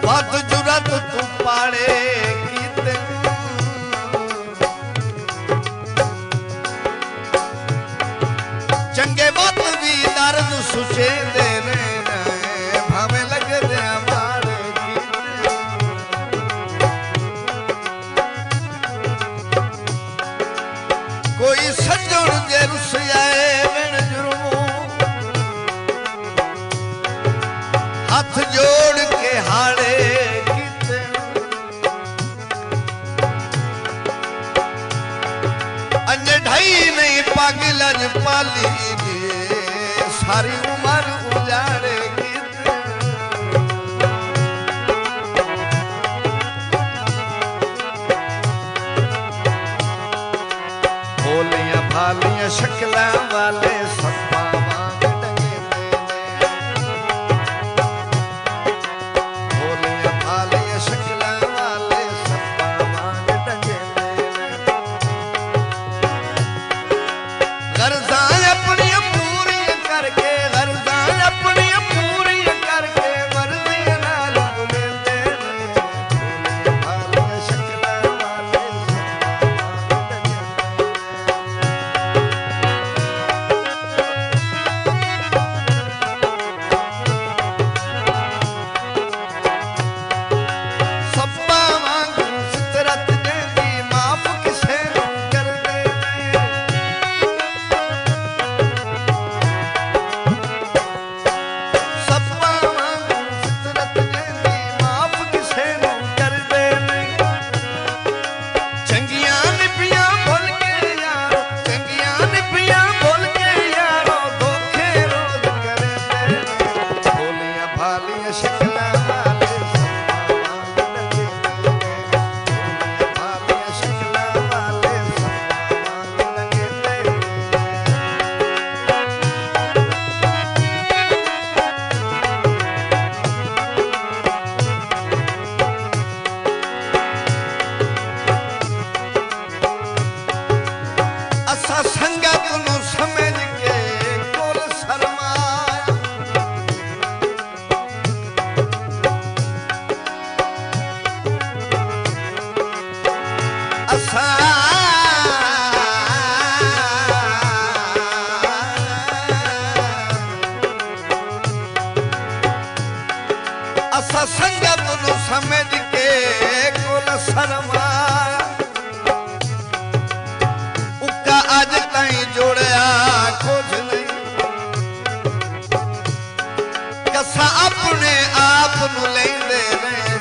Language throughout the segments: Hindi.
बद जुरत तू पाड़े कीते चंगे मत भी दर्द सुचे देने भावे लग दे मारे कीते कोई सजण जे रुस आए बिन जुर्मों हाथ जोड़ के हाड़े कीते अज ढाई नहीं पागिल पाली सारी उम्र उजाड़े कीते भोलियां भालियां शक्लां वाले सप्पा संगत नु समझ के कुल शर्मा उका अज ताई जोड़िया कुछ नहीं कसा अपने आप नु लेंदे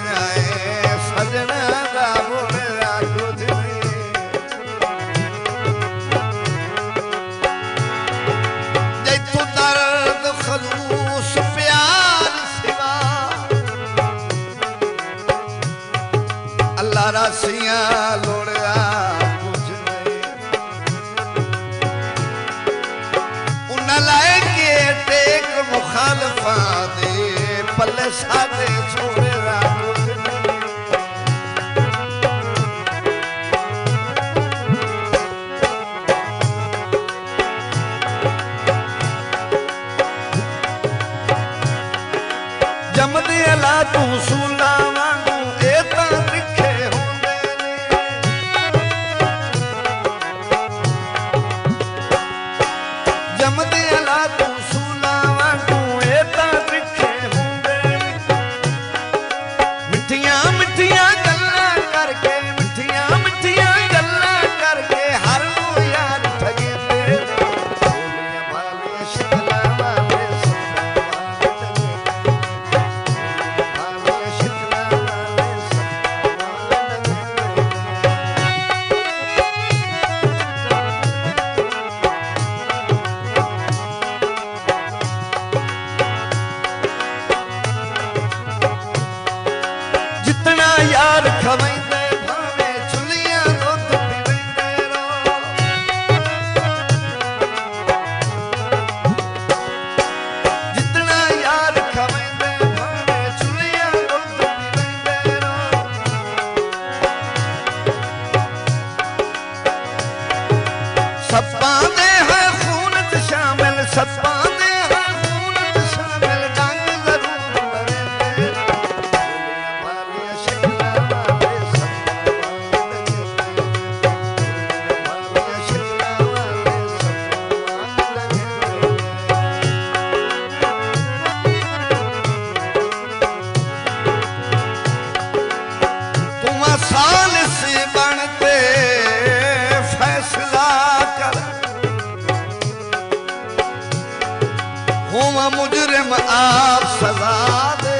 जाए सजना दा बोलिया कुछ नहीं जैतू दर्द खलूस प्यार सिवा अल्लाह रासिया लोड़िया कुछ नहीं उन्हें लाए के टेक मुखालफा दे पल्ले सादे छोड़े कुछ नहीं जमदे अला तू सूला वांगू एता लिखे होंदे ने जमदे अला तू सूला वांगू एता लिखे होंदे मिठियां मिठियां गल्लां करके मिठियां मिठियां गल्लां करके हर नू यार ठगेंदे ने भोलियां भालियां शक्लां वाले जितने मुजरिम आप सजा दे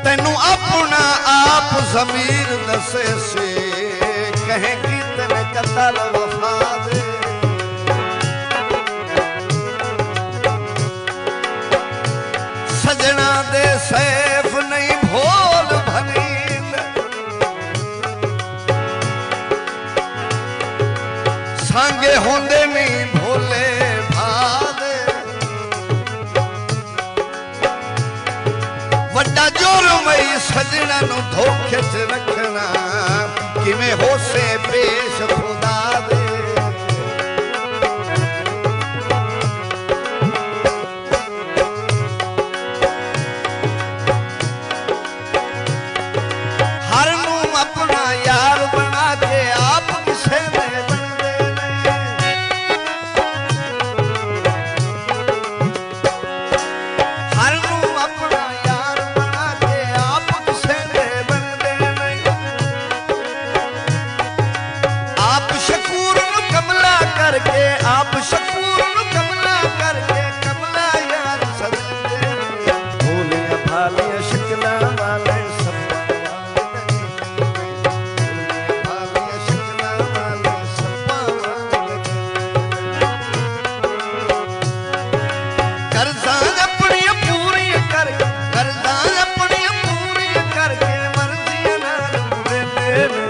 तेनू अपना आप ज़मीर दसे से कहें कि तेने कतल वफा दे सजना दे सैफ नहीं भोल भनील सांगे होंदे नहीं भोले भादे वड्डा जुर्मई सजना नू धोखे च रखना किवें होसे पेश खुदा दे हर नू अपना यार बना के आप किसे में बनदे नहीं हर नू अपना यार बना के आप किसे में बनदे नहीं आप शकूर नू कमला करके आप शकूर नू कमला करके कमला यार सजदे भोले भाले शकला वाले सब भाले शकला वाले सब करदा अपनी पूरी कर करदा अपनी पूरी करके मर्जी नाल दे